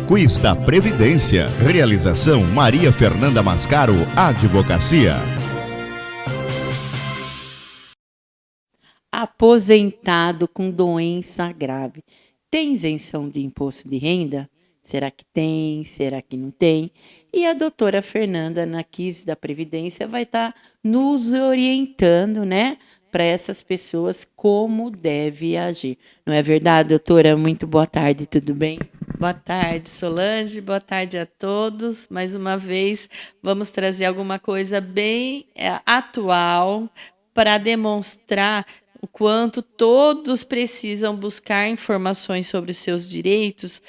Quiz da Previdência. Realização Maria Fernanda Mascaro, Advocacia. Aposentado com doença grave tem isenção de imposto de renda? Será que tem? Será que não tem? E a doutora Fernanda, na Quiz da Previdência, vai estar nos orientando, né, para essas pessoas como deve agir. Não é verdade, doutora? Muito boa tarde, tudo bem? Boa tarde, Solange. Boa tarde a todos. Mais uma vez, vamos trazer alguma coisa bem atual para demonstrar o quanto todos precisam buscar informações sobre os seus direitos,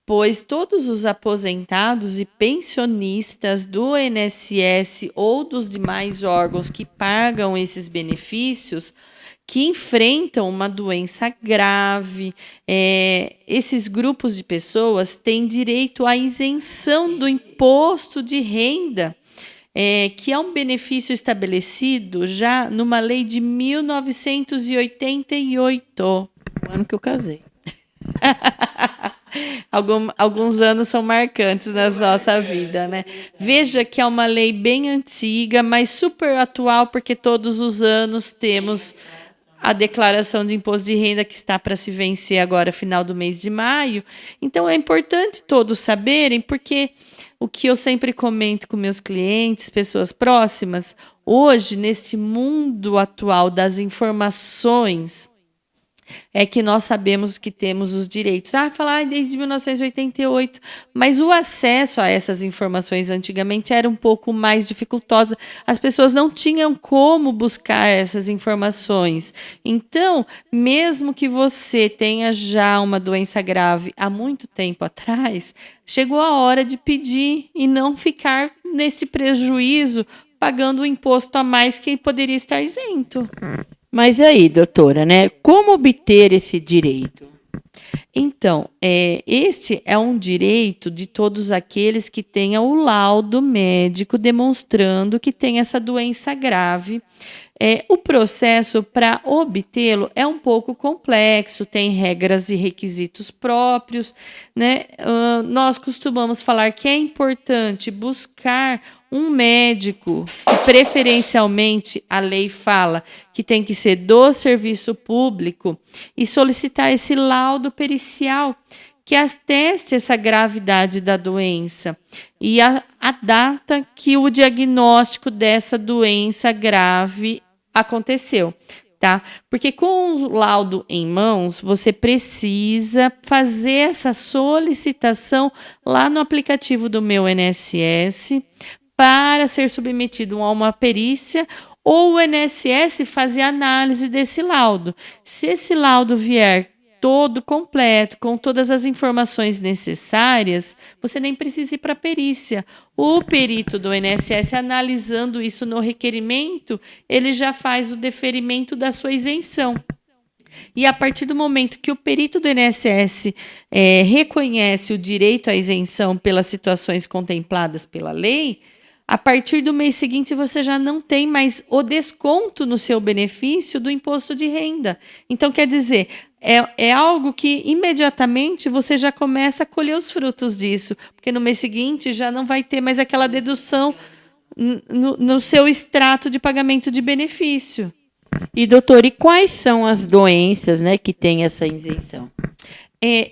pois todos os aposentados e pensionistas do INSS ou dos demais órgãos que pagam esses benefícios, que enfrentam uma doença grave, esses grupos de pessoas têm direito à isenção do imposto de renda, que é um benefício estabelecido já numa lei de 1988, o ano que eu casei. Alguns anos são marcantes na nossa vida, né? Veja que é uma lei bem antiga, mas super atual, porque todos os anos temos a declaração de imposto de renda que está para se vencer agora, final do mês de maio. Então, é importante todos saberem, porque o que eu sempre comento com meus clientes, pessoas próximas, hoje, neste mundo atual das informações, é que nós sabemos que temos os direitos. Falar desde 1988, mas o acesso a essas informações antigamente era um pouco mais dificultosa. As pessoas não tinham como buscar essas informações. Então, mesmo que você tenha já uma doença grave há muito tempo atrás, chegou a hora de pedir e não ficar nesse prejuízo pagando o imposto a mais que poderia estar isento. Mas aí, doutora, né? Como obter esse direito? Então, este é um direito de todos aqueles que tenham o laudo médico demonstrando que tem essa doença grave. O processo para obtê-lo é um pouco complexo, tem regras e requisitos próprios, né? Nós costumamos falar que é importante buscar um médico, que preferencialmente a lei fala que tem que ser do serviço público, e solicitar esse laudo pericial que ateste essa gravidade da doença e a data que o diagnóstico dessa doença grave aconteceu, tá? Porque com o laudo em mãos, você precisa fazer essa solicitação lá no aplicativo do Meu INSS para ser submetido a uma perícia, ou o INSS fazer análise desse laudo. Se esse laudo vier todo completo, com todas as informações necessárias, você nem precisa ir para a perícia. O perito do INSS, analisando isso no requerimento, ele já faz o deferimento da sua isenção. E a partir do momento que o perito do INSS reconhece o direito à isenção pelas situações contempladas pela lei, a partir do mês seguinte você já não tem mais o desconto no seu benefício do imposto de renda. Então, quer dizer, é algo que imediatamente você já começa a colher os frutos disso, porque no mês seguinte já não vai ter mais aquela dedução no seu extrato de pagamento de benefício. E, doutor, e quais são as doenças, né, que têm essa isenção?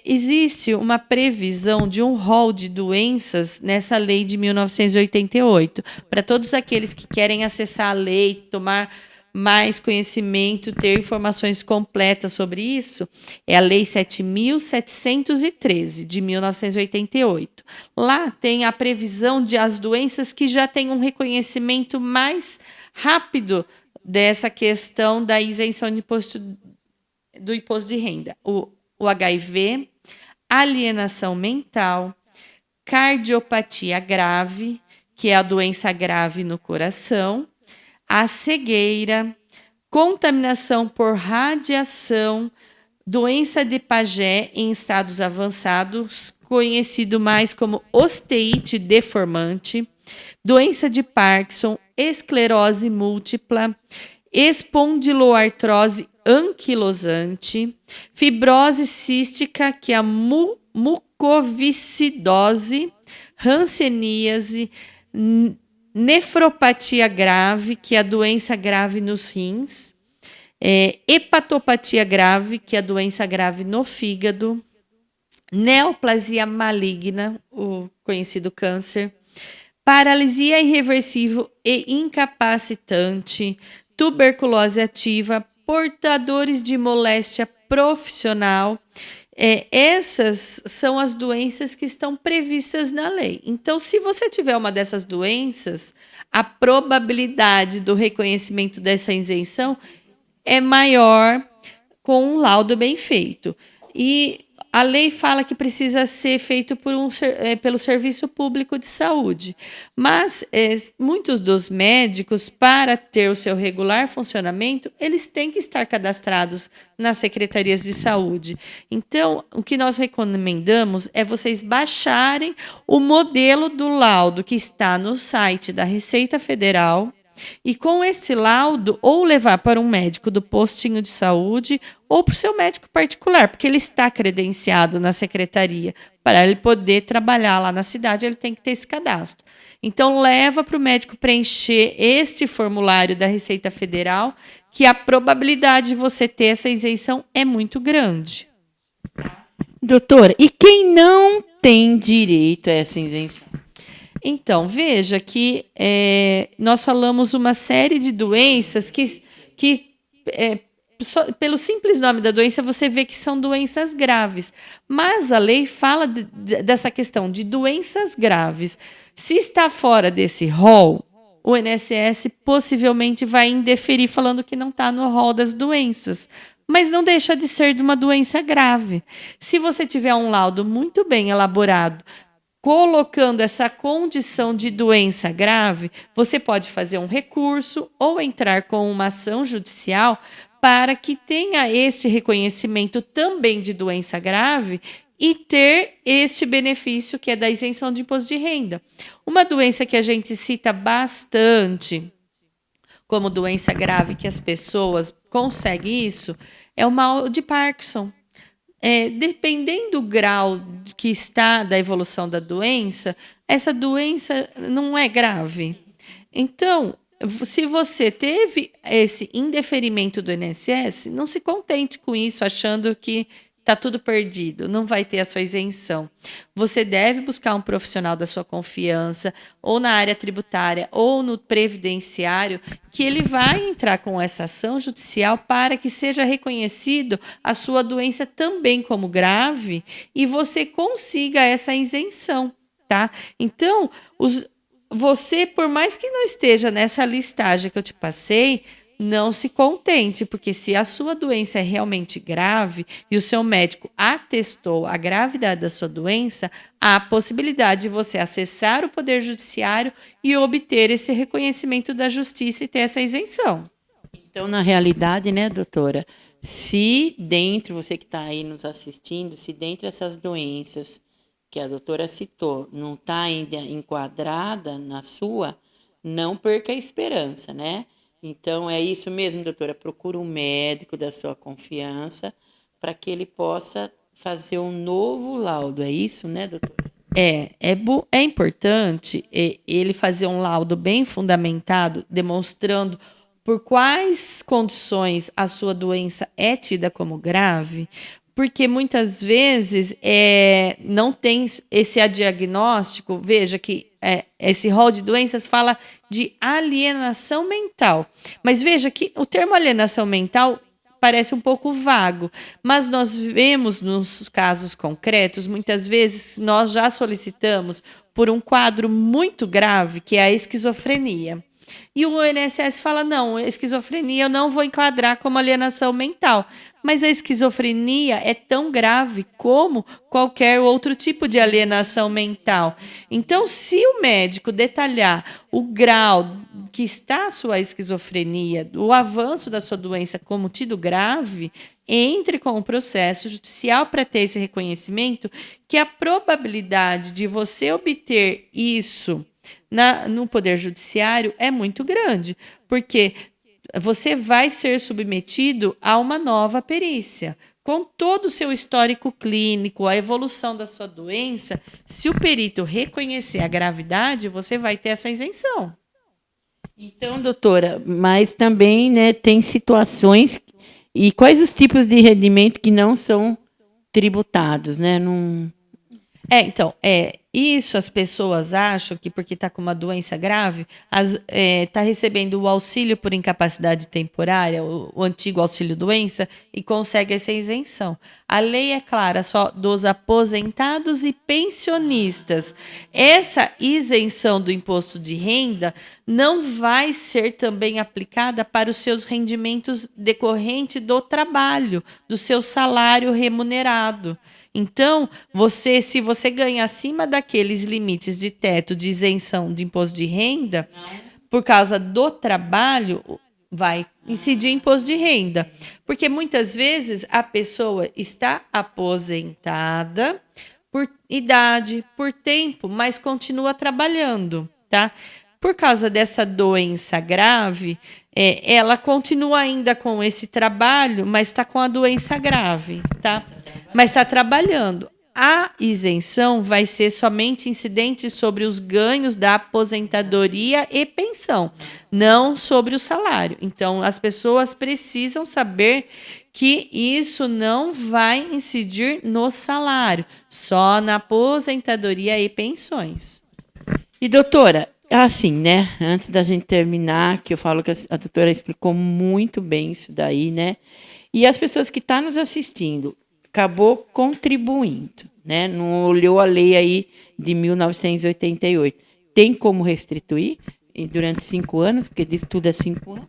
Existe uma previsão de um rol de doenças nessa lei de 1988. Para todos aqueles que querem acessar a lei, tomar mais conhecimento, ter informações completas sobre isso, é a Lei 7.713, de 1988. Lá tem a previsão de as doenças que já têm um reconhecimento mais rápido dessa questão da isenção do imposto de renda. O HIV, alienação mental, cardiopatia grave, que é a doença grave no coração, a cegueira, contaminação por radiação, doença de Paget em estados avançados, conhecido mais como osteite deformante, doença de Parkinson, esclerose múltipla, espondiloartrose anquilosante, fibrose cística, que é a mucoviscidose, hanseníase, nefropatia grave, que é a doença grave nos rins, hepatopatia grave, que é a doença grave no fígado, neoplasia maligna, o conhecido câncer, paralisia irreversível e incapacitante, tuberculose ativa, portadores de moléstia profissional. Essas são as doenças que estão previstas na lei. Então, se você tiver uma dessas doenças, a probabilidade do reconhecimento dessa isenção é maior com um laudo bem feito. E a lei fala que precisa ser feito pelo Serviço Público de Saúde, mas muitos dos médicos, para ter o seu regular funcionamento, eles têm que estar cadastrados nas secretarias de saúde. Então, o que nós recomendamos é vocês baixarem o modelo do laudo que está no site da Receita Federal, e com esse laudo, ou levar para um médico do postinho de saúde ou para o seu médico particular, porque ele está credenciado na secretaria. Para ele poder trabalhar lá na cidade, ele tem que ter esse cadastro. Então, leva para o médico preencher este formulário da Receita Federal, que a probabilidade de você ter essa isenção é muito grande. Doutora, e quem não tem direito a essa isenção? Então, veja que nós falamos uma série de doenças que pelo simples nome da doença, você vê que são doenças graves. Mas a lei fala dessa questão de doenças graves. Se está fora desse rol, o INSS possivelmente vai indeferir falando que não está no rol das doenças. Mas não deixa de ser de uma doença grave. Se você tiver um laudo muito bem elaborado, colocando essa condição de doença grave, você pode fazer um recurso ou entrar com uma ação judicial para que tenha esse reconhecimento também de doença grave e ter este benefício que é da isenção de imposto de renda. Uma doença que a gente cita bastante como doença grave que as pessoas conseguem isso é o mal de Parkinson. Dependendo do grau que está da evolução da doença, essa doença não é grave. Então, se você teve esse indeferimento do INSS, não se contente com isso, achando que está tudo perdido, não vai ter a sua isenção. Você deve buscar um profissional da sua confiança, ou na área tributária, ou no previdenciário, que ele vai entrar com essa ação judicial para que seja reconhecido a sua doença também como grave e você consiga essa isenção, tá? Então, você, por mais que não esteja nessa listagem que eu te passei, não se contente, porque se a sua doença é realmente grave e o seu médico atestou a gravidade da sua doença, há a possibilidade de você acessar o Poder Judiciário e obter esse reconhecimento da justiça e ter essa isenção. Então, na realidade, né, doutora, se dentro, você que está aí nos assistindo, se dentro dessas doenças que a doutora citou não está ainda enquadrada na sua, não perca a esperança, né? Então, é isso mesmo, doutora. Procura um médico da sua confiança para que ele possa fazer um novo laudo. É isso, né, doutora? É importante ele fazer um laudo bem fundamentado, demonstrando por quais condições a sua doença é tida como grave, porque muitas vezes não tem esse diagnóstico. Veja que esse rol de doenças fala de alienação mental. Mas veja que o termo alienação mental parece um pouco vago, mas nós vemos nos casos concretos, muitas vezes nós já solicitamos por um quadro muito grave, que é a esquizofrenia. E o INSS fala, não, a esquizofrenia eu não vou enquadrar como alienação mental. Mas a esquizofrenia é tão grave como qualquer outro tipo de alienação mental. Então, se o médico detalhar o grau que está a sua esquizofrenia, o avanço da sua doença como tido grave, entre com o processo judicial para ter esse reconhecimento, que a probabilidade de você obter isso no Poder Judiciário é muito grande, porque você vai ser submetido a uma nova perícia. com todo o seu histórico clínico, a evolução da sua doença, se o perito reconhecer a gravidade, você vai ter essa isenção. Então, doutora, mas também, né, tem situações e quais os tipos de rendimento que não são tributados, né? Não... Então, isso as pessoas acham que porque está com uma doença grave, está recebendo o auxílio por incapacidade temporária, o antigo auxílio-doença, e consegue essa isenção. A lei é clara só dos aposentados e pensionistas. Essa isenção do imposto de renda não vai ser também aplicada para os seus rendimentos decorrentes do trabalho, do seu salário remunerado. Então, se você ganha acima daqueles limites de teto de isenção de imposto de renda, por causa do trabalho, vai incidir imposto de renda. Porque muitas vezes a pessoa está aposentada por idade, por tempo, mas continua trabalhando, tá? Por causa dessa doença grave, ela continua ainda com esse trabalho, mas está com a doença grave, tá? Mas está trabalhando. A isenção vai ser somente incidente sobre os ganhos da aposentadoria e pensão, não sobre o salário. Então, as pessoas precisam saber que isso não vai incidir no salário, só na aposentadoria e pensões. E, doutora, assim, né? Antes da gente terminar, que eu falo que a doutora explicou muito bem isso daí, né? E as pessoas que estão nos assistindo, acabou contribuindo, né? Não olhou a lei aí de 1988. Tem como restituir durante 5 anos? Porque diz tudo é 5 anos.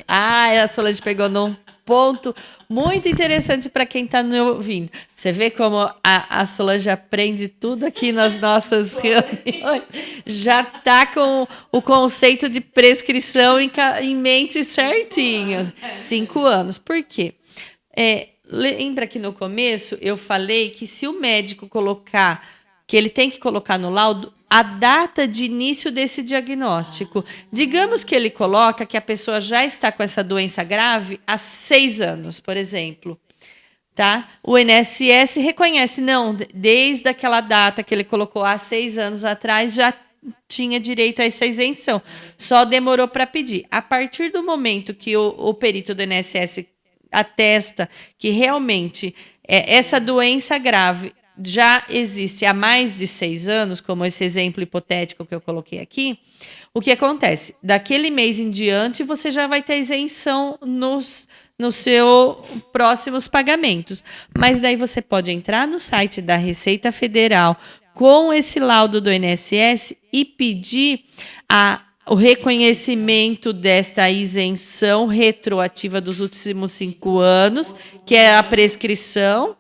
A Solange pegou num ponto muito interessante para quem está nos ouvindo. Você vê como a Solange aprende tudo aqui nas nossas reuniões. Já está com o conceito de prescrição em mente certinho. 5 anos. Por quê? Lembra que no começo eu falei que se o médico colocar, que ele tem que colocar no laudo a data de início desse diagnóstico. Digamos que ele coloca que a pessoa já está com essa doença grave há 6 anos, por exemplo. Tá? O INSS reconhece, não, desde aquela data que ele colocou há 6 anos atrás, já tinha direito a essa isenção. Só demorou para pedir. A partir do momento que o perito do INSS atesta que realmente essa doença grave já existe há mais de 6 anos, como esse exemplo hipotético que eu coloquei aqui, o que acontece? Daquele mês em diante, você já vai ter isenção nos seus próximos pagamentos. Mas daí você pode entrar no site da Receita Federal com esse laudo do INSS e pedir o reconhecimento desta isenção retroativa dos últimos 5 anos, que é a prescrição,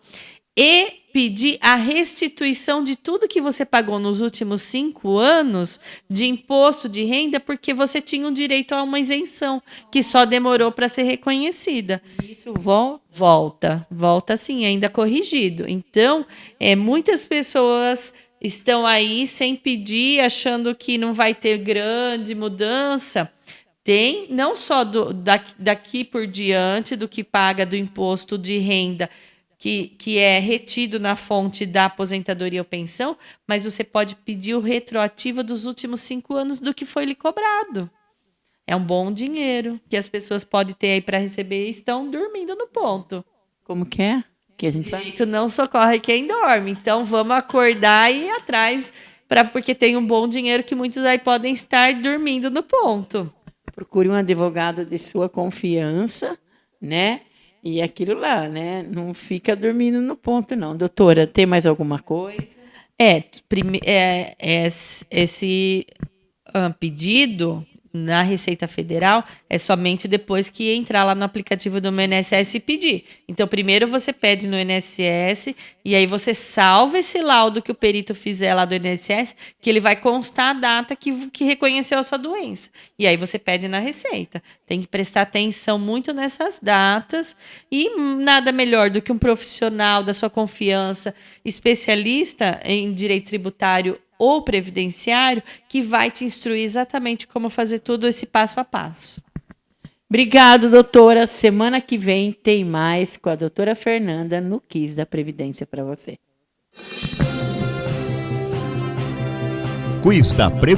e pedir a restituição de tudo que você pagou nos últimos 5 anos de imposto de renda, porque você tinha um direito a uma isenção, que só demorou para ser reconhecida. Isso Volta sim, ainda corrigido. Então, muitas pessoas estão aí sem pedir, achando que não vai ter grande mudança. Tem, não só daqui por diante, do que paga do imposto de renda, que é retido na fonte da aposentadoria ou pensão, mas você pode pedir o retroativo dos últimos 5 anos do que foi lhe cobrado. É um bom dinheiro que as pessoas podem ter aí para receber e estão dormindo no ponto. Como que é? Que a gente Direito não socorre quem dorme. Então, vamos acordar e ir atrás, porque tem um bom dinheiro que muitos aí podem estar dormindo no ponto. Procure um advogado de sua confiança, né? E aquilo lá, né? Não fica dormindo no ponto, não. Doutora, tem mais alguma coisa? Esse pedido na Receita Federal é somente depois que entrar lá no aplicativo do meu INSS e pedir. Então, primeiro você pede no INSS e aí você salva esse laudo que o perito fizer lá do INSS, que ele vai constar a data que reconheceu a sua doença. E aí você pede na Receita. Tem que prestar atenção muito nessas datas e nada melhor do que um profissional da sua confiança, especialista em direito tributário ou previdenciário, que vai te instruir exatamente como fazer tudo esse passo a passo. Obrigado, doutora. Semana que vem tem mais com a doutora Fernanda no Quiz da Previdência para você. Quiz da Previdência.